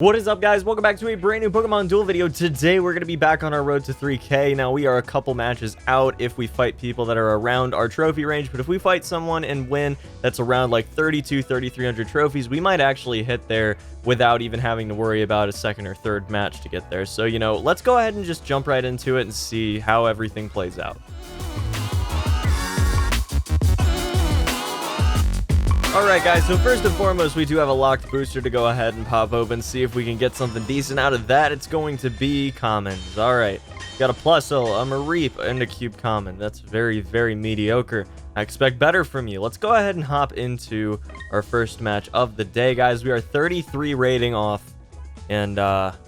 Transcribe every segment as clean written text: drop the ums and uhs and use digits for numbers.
What is up, guys? Welcome back to a brand new Pokemon Duel video. Today we're going to be back on our road to 3K. Now we are a couple matches out if we fight people that are around our trophy range, but if we fight someone and win that's around like 3,300 trophies, we might actually hit there without even having to worry about a second or third match to get there. So, you know, let's go ahead and just jump right into it and see how everything plays out. Alright guys, so first and foremost, we do have a locked booster to go ahead and pop open, see if we can get something decent out of that. It's going to be commons. Alright, got a Plusle, a Mareep, and a Cube Common. That's very, very mediocre. I expect better from you. Let's go ahead and hop into our first match of the day, guys. We are 33 rating off, and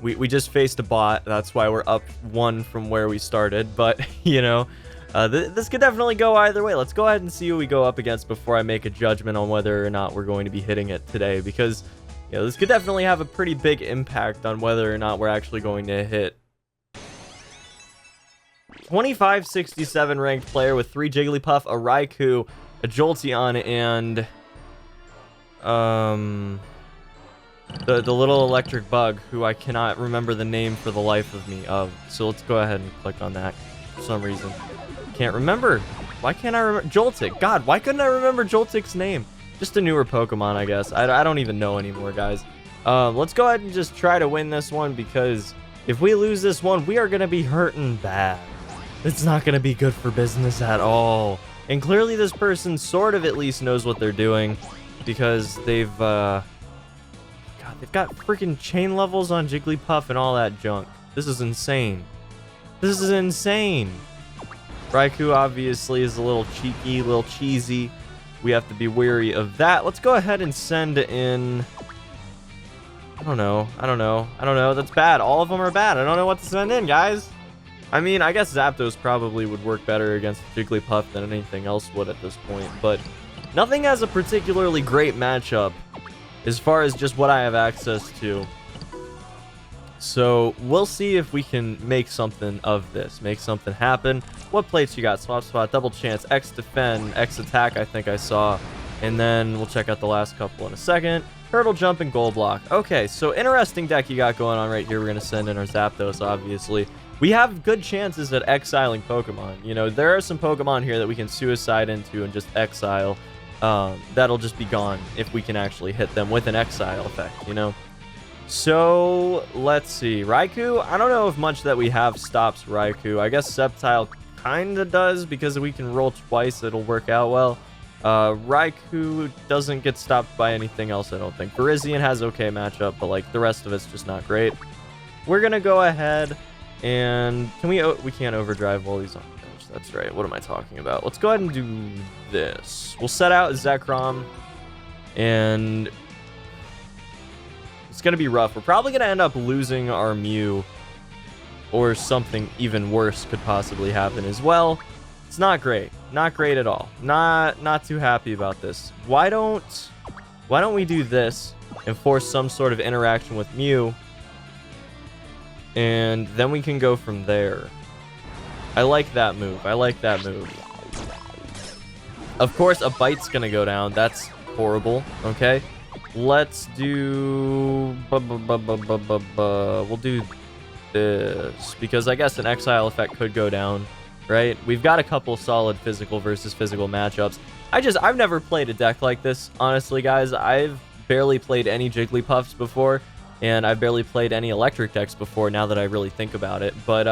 we just faced a bot. That's why we're up 1 from where we started, but, you know... this could definitely go either way. Let's go ahead and see who we go up against before I make a judgment on whether or not we're going to be hitting it today, because, you know, this could definitely have a pretty big impact on whether or not we're actually going to hit. 2567 ranked player with 3 Jigglypuff, a Raikou, a Jolteon, and the little electric bug, who I cannot remember the name for the life of me of. So let's go ahead and click on that for some reason. Can't remember. Why can't I remember? Joltik. God, why couldn't I remember Joltik's name? Just a newer Pokemon, I guess. I don't even know anymore, guys. Let's go ahead and just try to win this one, because if we lose this one, we are going to be hurting bad. It's not going to be good for business at all. And clearly this person sort of at least knows what they're doing, because they've, God, they've got freaking chain levels on Jigglypuff and all that junk. This is insane. This is insane. Raikou obviously is a little cheeky, a little cheesy. We have to be wary of that. Let's go ahead and send in... I don't know. That's bad. All of them are bad. I don't know what to send in, guys. I mean, I guess Zapdos probably would work better against Jigglypuff than anything else would at this point, but nothing has a particularly great matchup as far as just what I have access to. So we'll see if we can make something of this, make something happen. What plates you got? Swap Spot, Double Chance, X Defend, X Attack, I think I saw. And then we'll check out the last couple in a second. Hurdle Jump and Goal Block. Okay, so interesting deck you got going on right here. We're going to send in our Zapdos, obviously. We have good chances at exiling Pokemon. You know, there are some Pokemon here that we can suicide into and just exile. That'll just be gone if we can actually hit them with an exile effect, you know? So, let's see. Raikou, I don't know if much that we have stops Raikou. I guess Sceptile kind of does, because we can roll twice, it'll work out well. Raikou doesn't get stopped by anything else, I don't think. Virizion has okay matchup, but like the rest of it's just not great. We're gonna go ahead and... we can't overdrive while he's on the bench. That's right. What am I talking about? Let's go ahead and do this. We'll set out Zekrom, and... it's going to be rough. We're probably going to end up losing our Mew, or something even worse could possibly happen as well. It's not great. Not great at all. Not too happy about this. Why don't we do this and force some sort of interaction with Mew, and then we can go from there. I like that move. I like that move. Of course, a Bite's going to go down. That's horrible. Okay. Let's do... we'll do this, because I guess an Exile effect could go down, right? We've got a couple solid physical versus physical matchups. I've never played a deck like this, honestly, guys. I've barely played any Jigglypuffs before, and I've barely played any electric decks before, now that I really think about it. But,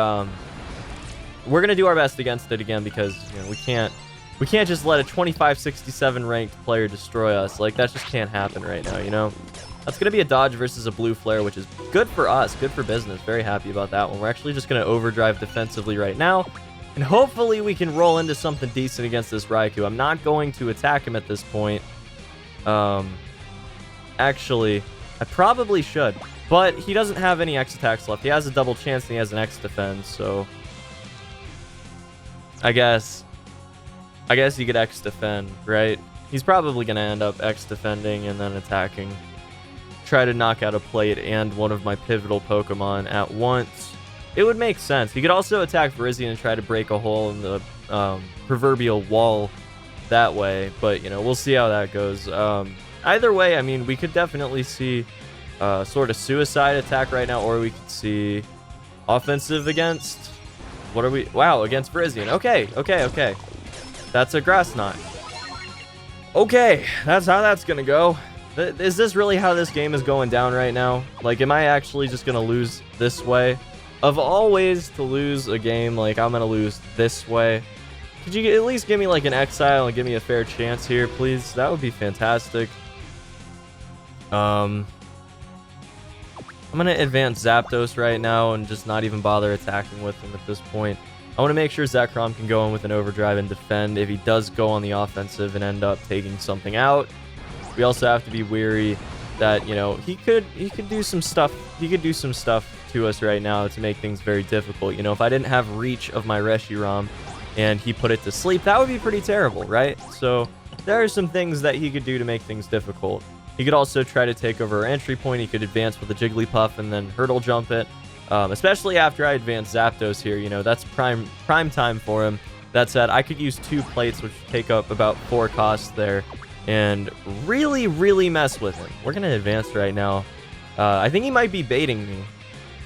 we're going to do our best against it again, because, you know, we can't just let a 2567 ranked player destroy us. Like, that just can't happen right now, you know? That's going to be a dodge versus a blue flare, which is good for us, good for business. Very happy about that one. We're actually just going to overdrive defensively right now, and hopefully we can roll into something decent against this Raikou. I'm not going to attack him at this point. Actually, I probably should, but he doesn't have any X attacks left. He has a Double Chance and he has an X Defend, so I guess he could X Defend, right? He's probably going to end up X Defending and then attacking. Try to knock out a plate and one of my pivotal Pokemon at once. It would make sense. He could also attack Virizion and try to break a hole in the proverbial wall that way. But, you know, we'll see how that goes. Either way, I mean, we could definitely see sort of suicide attack right now, or we could see offensive against... What are we... Wow, against Virizion. Okay, okay, okay. That's a grass knot. Okay, that's how that's gonna go. Is this really how this game is going down right now? Like, am I actually just gonna lose this way? Of all ways to lose a game, like, I'm gonna lose this way. Could you at least give me, like, an Exile and give me a fair chance here, please? That would be fantastic. I'm gonna advance Zapdos right now and just not even bother attacking with him at this point. I want to make sure Zekrom can go in with an overdrive and defend if he does go on the offensive and end up taking something out. We also have to be wary that, you know, he could do some stuff. He could do some stuff to us right now to make things very difficult. You know, if I didn't have reach of my Reshiram and he put it to sleep, that would be pretty terrible, right? So there are some things that he could do to make things difficult. He could also try to take over our entry point. He could advance with a Jigglypuff and then hurdle jump it. Especially after I advance Zapdos here, you know, that's prime time for him. That said, I could use 2 plates, which take up about 4 costs there, and really mess with him. We're gonna advance right now. I think he might be baiting me.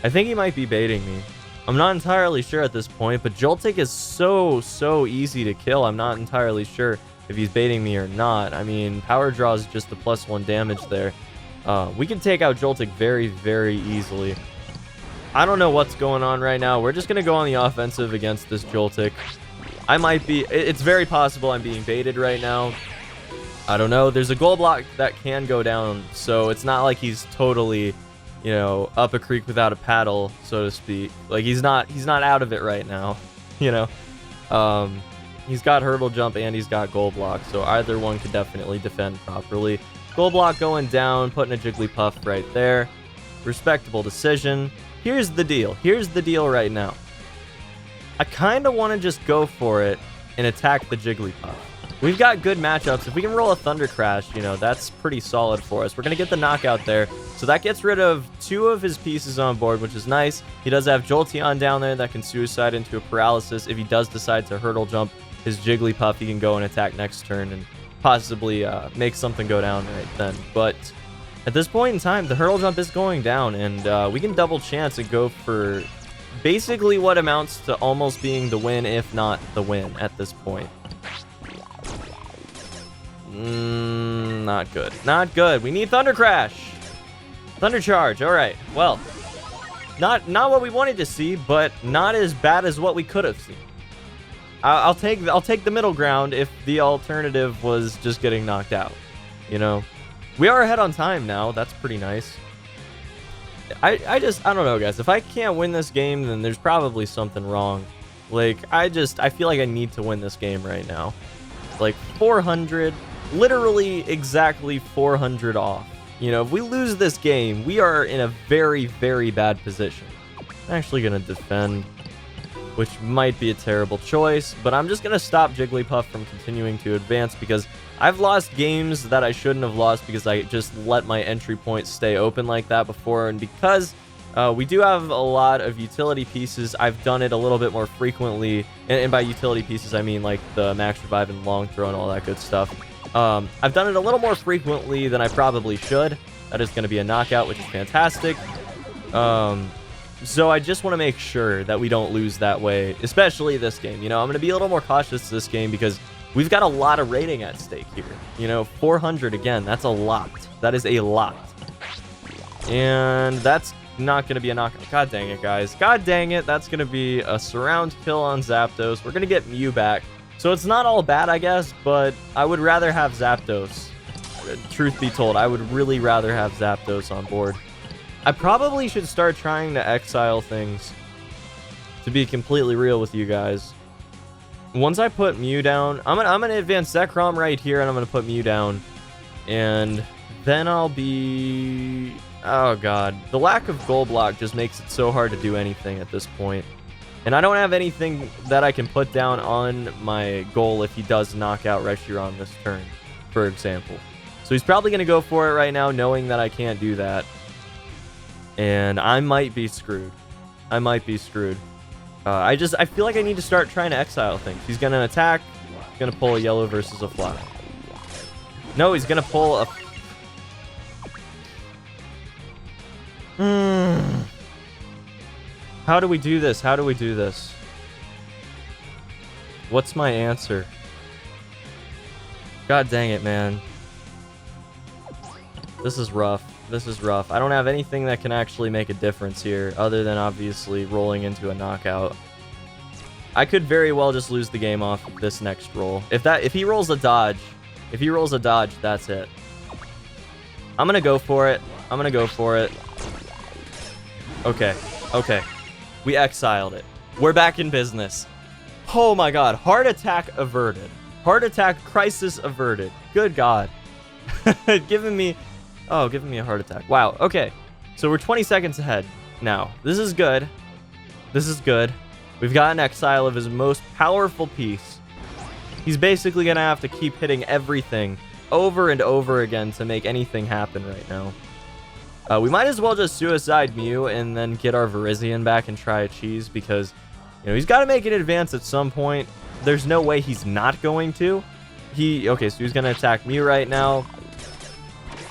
I'm not entirely sure at this point, but Joltik is so easy to kill. I'm not entirely sure if he's baiting me or not. I mean, Power Draw is just the +1 damage there. We can take out Joltik very easily. I don't know what's going on right now. We're just going to go on the offensive against this Joltik. I might be... It's very possible I'm being baited right now. I don't know. There's a goal block that can go down, so it's not like he's totally, you know, up a creek without a paddle, so to speak. Like, he's not out of it right now, you know. He's got hurdle jump and he's got goal block, so either one could definitely defend properly. Goal block going down, putting a Jigglypuff right there. Respectable decision. Here's the deal right now. I kind of want to just go for it and attack the Jigglypuff. We've got good matchups. If we can roll a Thunder Crash, you know, that's pretty solid for us. We're going to get the knockout there. So that gets rid of 2 of his pieces on board, which is nice. He does have Jolteon down there that can suicide into a paralysis. If he does decide to hurdle jump his Jigglypuff, he can go and attack next turn and possibly make something go down right then. But at this point in time, the hurdle jump is going down, and we can double chance and go for basically what amounts to almost being the win, if not the win at this point. Not good. Not good. We need Thunder Crash. Thunder Charge. All right. Well, not what we wanted to see, but not as bad as what we could have seen. I'll take the middle ground if the alternative was just getting knocked out. You know, we are ahead on time now. That's pretty nice. I don't know, guys. If I can't win this game, then there's probably something wrong. Like, I feel like I need to win this game right now. Like 400, literally exactly 400 off. You know, if we lose this game, we are in a very bad position. I'm actually gonna defend, which might be a terrible choice, but I'm just going to stop Jigglypuff from continuing to advance because I've lost games that I shouldn't have lost because I just let my entry point stay open like that before, and because we do have a lot of utility pieces, I've done it a little bit more frequently, and by utility pieces I mean like the Max Revive and Long Throw and all that good stuff. I've done it a little more frequently than I probably should. That is going to be a knockout, which is fantastic. So I just want to make sure that we don't lose that way, especially this game. You know, I'm going to be a little more cautious this game because we've got a lot of rating at stake here. You know, 400 again, that's a lot. That is a lot. And that's not going to be a knockout. God dang it, guys. God dang it. That's going to be a surround kill on Zapdos. We're going to get Mew back. So it's not all bad, I guess, but I would rather have Zapdos. Truth be told, I would really rather have Zapdos on board. I probably should start trying to exile things, to be completely real with you guys. Once I put Mew down, I'm gonna advance Zekrom right here, and I'm gonna put Mew down, and then I'll be... Oh god, the lack of goal block just makes it so hard to do anything at this point. And I don't have anything that I can put down on my goal if he does knock out Reshiram this turn, for example. So he's probably gonna go for it right now, knowing that I can't do that. And I might be screwed. I I feel like I need to start trying to exile things. He's going to attack. He's going to pull a yellow versus a fly. No, he's going to pull a... How do we do this? How do we do this? What's my answer? God dang it, man. This is rough. This is rough. I don't have anything that can actually make a difference here, other than obviously rolling into a knockout. I could very well just lose the game off of this next roll. If he rolls a dodge, that's it. I'm gonna go for it. I'm gonna go for it. Okay. Okay. We exiled it. We're back in business. Oh my god. Heart attack averted. Heart attack crisis averted. Good god. giving me a heart attack. Wow. Okay. So we're 20 seconds ahead now. This is good. This is good. We've got an exile of his most powerful piece. He's basically gonna have to keep hitting everything over and over again to make anything happen right now. We might as well just suicide Mew and then get our Virizion back and try a cheese, because, you know, he's got to make an advance at some point. There's no way he's not going to. Okay, so he's going to attack Mew right now.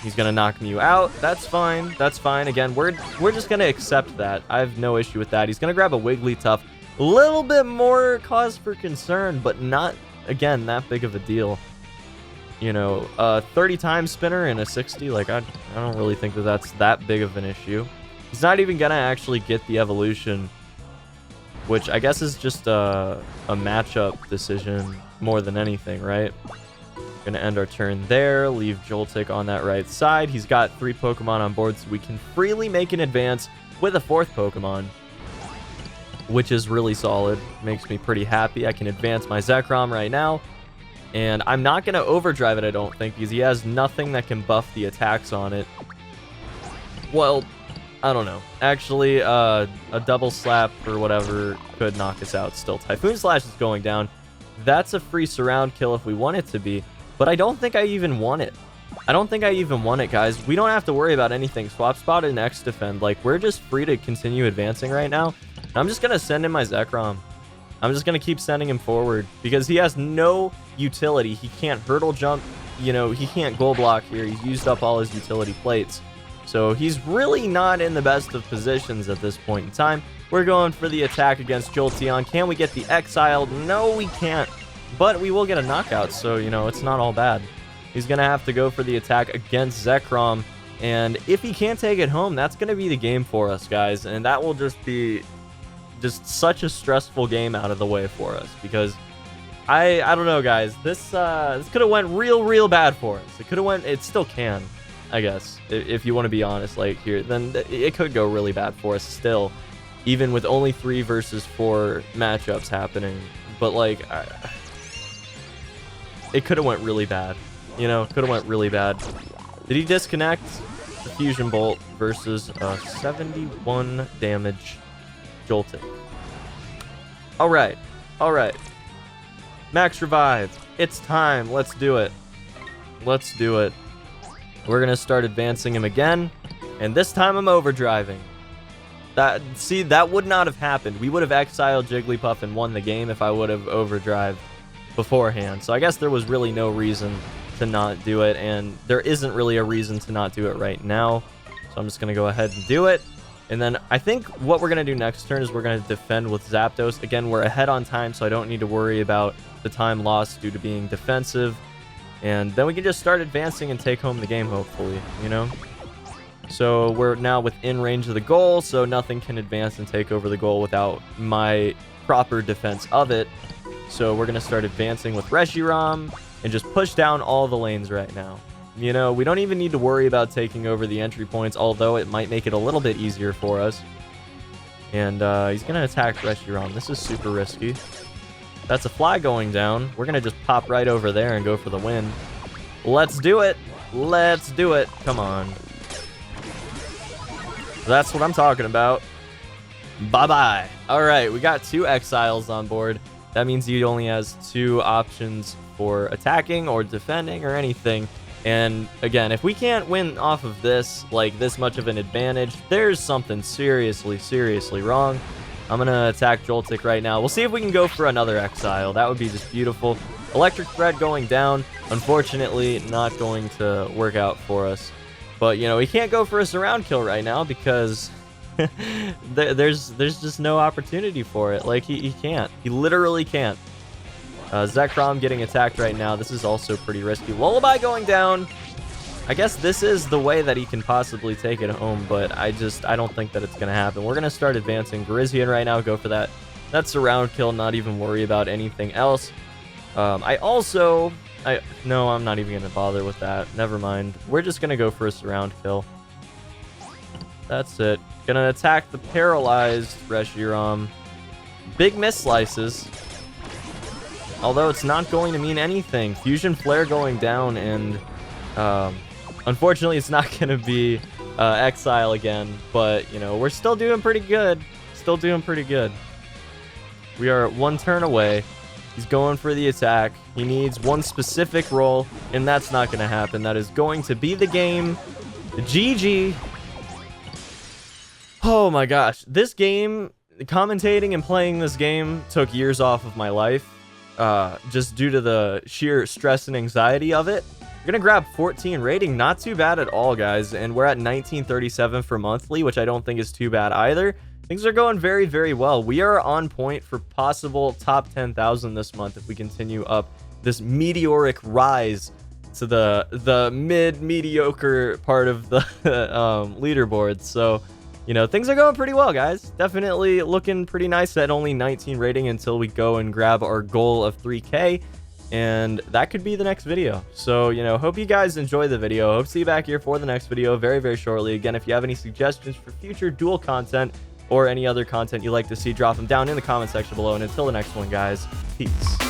He's going to knock Mew out. That's fine. That's fine. Again, we're just going to accept that. I have no issue with that. He's going to grab a Wigglytuff. A little bit more cause for concern, but not, again, that big of a deal. You know, 30 times spinner and a 60, like, I don't really think that that's that big of an issue. He's not even gonna actually get the evolution, which I guess is just a matchup decision more than anything, right? Gonna end our turn there, leave Joltik on that right side. He's got 3 Pokemon on board, so we can freely make an advance with a 4th Pokemon, which is really solid. Makes me pretty happy. I can advance my Zekrom right now. And I'm not going to overdrive it, I don't think, because he has nothing that can buff the attacks on it. Well, I don't know. Actually, a double slap or whatever could knock us out still. Typhoon Slash is going down. That's a free surround kill if we want it to be. But I don't think I even want it. I don't think I even want it, guys. We don't have to worry about anything. Swap Spot and X defend. Like, we're just free to continue advancing right now. And I'm just going to send in my Zekrom. I'm just going to keep sending him forward because he has no utility. He can't hurdle jump. You know, he can't goal block here. He's used up all his utility plates. So he's really not in the best of positions at this point in time. We're going for the attack against Jolteon. Can we get the Exile? No, we can't. But we will get a knockout, so, you know, it's not all bad. He's going to have to go for the attack against Zekrom. And if he can't take it home, that's going to be the game for us, guys. And that will just be just such a stressful game out of the way for us, because I don't know, guys. This could have went real bad for us. It could have went. It still can, I guess, if you want to be honest. Like here, then it could go really bad for us still, even with only 3 versus 4 matchups happening. But like, it could have went really bad. You know, could have went really bad. Did he disconnect? The Fusion Bolt versus 71 damage Joltik. All right. Max Revive. It's time. Let's do it. Let's do it. We're going to start advancing him again. And this time I'm overdriving. That would not have happened. We would have exiled Jigglypuff and won the game if I would have overdrived beforehand. So I guess there was really no reason to not do it. And there isn't really a reason to not do it right now. So I'm just going to go ahead and do it. And then I think what we're going to do next turn is we're going to defend with Zapdos. Again, we're ahead on time, so I don't need to worry about the time lost due to being defensive. And then we can just start advancing and take home the game, hopefully, you know? So we're now within range of the goal, so nothing can advance and take over the goal without my proper defense of it. So we're going to start advancing with Reshiram and just push down all the lanes right now. You know, we don't even need to worry about taking over the entry points, although it might make it a little bit easier for us. And he's going to attack Reshiram. This is super risky. That's a fly going down. We're going to just pop right over there and go for the win. Let's do it. Let's do it. Come on. That's what I'm talking about. Bye-bye. All right, we got 2 Exiles on board. That means he only has 2 options for attacking or defending or anything. And again, if we can't win off of this, like this much of an advantage, there's something seriously wrong. I'm going to attack Joltik right now. We'll see if we can go for another Exile. That would be just beautiful. Electric Thread going down. Unfortunately, not going to work out for us. But, you know, we can't go for a surround kill right now because there's just no opportunity for it. Like, he can't. He literally can't. Zekrom getting attacked right now. This is also pretty risky. Lullaby going down. I guess this is the way that he can possibly take it home, but I don't think that it's going to happen. We're going to start advancing Garizian right now. Go for that. That's a round kill. Not even worry about anything else. No, I'm not even going to bother with that. Never mind. We're just going to go for a surround kill. That's it. Gonna attack the paralyzed Reshiram. Big miss slices. Although it's not going to mean anything. Fusion Flare going down, and unfortunately it's not going to be Exile again. But, you know, we're still doing pretty good. Still doing pretty good. We are one turn away. He's going for the attack. He needs one specific roll, and that's not going to happen. That is going to be the game. GG. Oh my gosh. This game, commentating and playing this game took years off of my life. Just due to the sheer stress and anxiety of it. We're gonna grab 14 rating. Not too bad at all, guys. And we're at 1937 for monthly, which I don't think is too bad either. Things are going very, very well. We are on point for possible top 10,000 this month if we continue up this meteoric rise to the mid-mediocre part of the leaderboard. So, you know, things are going pretty well, guys. Definitely looking pretty nice at only 19 rating until we go and grab our goal of 3K. And that could be the next video. So, you know, hope you guys enjoy the video. Hope to see you back here for the next video very, very shortly. Again, if you have any suggestions for future Duel content or any other content you'd like to see, drop them down in the comment section below. And until the next one, guys, peace.